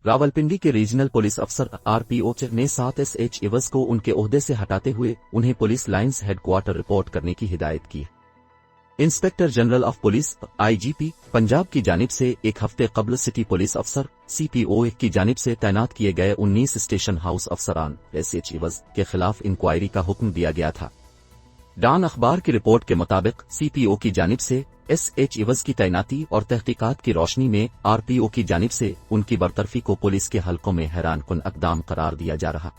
रावलपिंडी के regional police अफसर RPO ने 7 एसएच इवज को उनके ओहदे से हटाते हुए उन्हें पुलिस लाइंस हेडक्वार्टर रिपोर्ट करने की हिदायत की। Inspector general of police IGP Punjab की जानिब से एक हफ्ते कबल सिटी पुलिस अफसर सीपीओ की जानिब से तैनात किए गए 19 स्टेशन हाउस अफसरान एसएच इवज के खिलाफ इंक्वायरी का हुक्म दिया गया था। डॉन अखबार की रिपोर्ट के मुताबिक सीपीओ की जानिब से एसएच इवज की तैनाती और तहकीकात की रोशनी में आरपीओ की जानिब से उनकी बरतरफी को पुलिस के हलकों में हैरानकुन इक़दाम करार दिया जा रहा।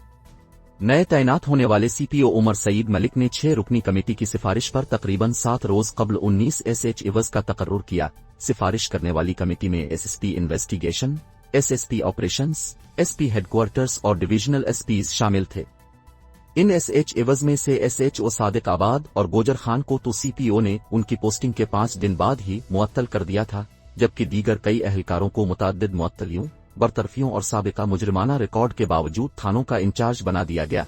नए तैनात होने वाले सीपीओ उमर सईद मलिक ने 6 रुकनी कमेटी की सिफारिश पर तकरीबन 7 रोज कबल 19 एसएच इवज का तकर्रुर किया। सिफारिश करने वाली कमेटी में SSP investigation, SSP operations, SP headquarters और डिविजनल एसपीज शामिल थे। इन एसएच इवज में से एसएचओ सादिक आबाद और गोजर खान को तो सीपीओ ने उनकी पोस्टिंग के 5 दिन बाद ही मुअत्तल कर दिया था, जबकि दीगर कई अहलकारों को मुतअद्दिद मुअत्तलियों, बरतरफियों और साबिका मुजरिमाना रिकॉर्ड के बावजूद थानों का इंचार्ज बना दिया गया।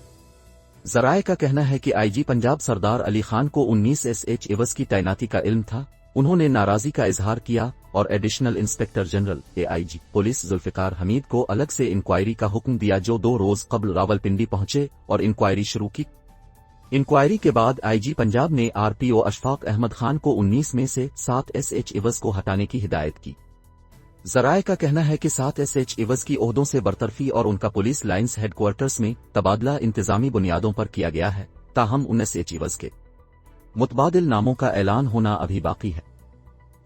जराए का कहना है कि आईजी पंजाब सरदार अली खान को 19 एसएच इवज की तैनाती का इल्म था। उन्होंने नाराजगी का इजहार किया और additional inspector general AIG police Zulfiqar Hameed को अलग से इंक्वायरी का हुक्म दिया, जो 2 रोज कबल रावलपिंडी पहुंचे और इंक्वायरी शुरू की। इंक्वायरी के बाद आईजी पंजाब ने आरपीओ अशफाक अहमद खान को 19 में से 7 एसएच इवज को हटाने की हिदायत की। जराए का कहना है कि 7 एसएच इवज की ओहदों से बरतरफी और उनका पुलिस लाइंस हेडक्वार्टर्स में तबादला इंतजामी बुनियादों पर किया गया है, ताहम 19 एसएच इवज के मुतबादिल नामों का ऐलान होना अभी बाकी है।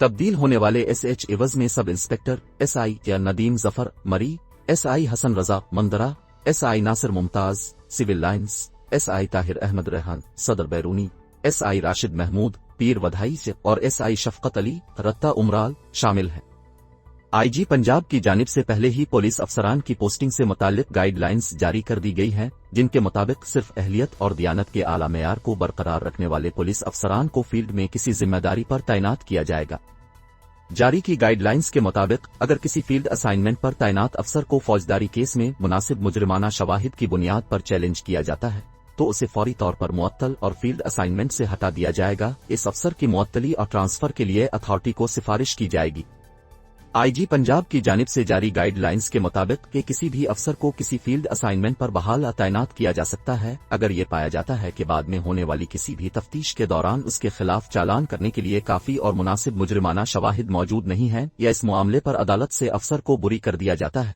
तब्दील होने वाले एसएच इवज में सब इंस्पेक्टर एसआई या Nadeem Zafar Murree, SI Hasan Raza Mandra, SI Nasir Mumtaz civil lines, SI Tahir Ahmed Rehan Sadar Bairooni, SI Rashid Mahmood पीर वधाई और एसआई शफकत अली रत्ता उमराल शामिल हैं। आईजी पंजाब की जानिब से पहले ही पुलिस अफसरान की पोस्टिंग से मुताल्लिक गाइडलाइंस जारी कर दी गई हैं, जिनके मुताबिक सिर्फ अहलियत और दियानत के आला मेयार को बरकरार रखने वाले पुलिस अफसरान को फील्ड में किसी जिम्मेदारी पर तैनात किया जाएगा। जारी की गाइडलाइंस के मुताबिक अगर किसी फील्ड असाइनमेंट पर तैनात अफसर को फौजदारी केस में मुनासिब मुजरिमाना शवाहिद की बुनियाद पर चैलेंज किया जाता है तो उसे फौरी तौर पर मुअत्तल और फील्ड असाइनमेंट से हटा दिया जाएगा। इस अफसर की मुअत्तली और ट्रांसफर के लिए अथॉरिटी को सिफारिश की जाएगी। आईजी पंजाब की जानिब से जारी गाइडलाइंस के मुताबिक कि किसी भी अफसर को किसी फील्ड असाइनमेंट पर बहाल तैनात किया जा सकता है अगर ये पाया जाता है कि बाद में होने वाली किसी भी तफ्तीश के दौरान उसके खिलाफ चालान करने के लिए काफी और मुनासिब मुजरिमाना शवाहिद मौजूद नहीं है या इस मामले पर अदालत से अफसर को बरी कर दिया जाता है।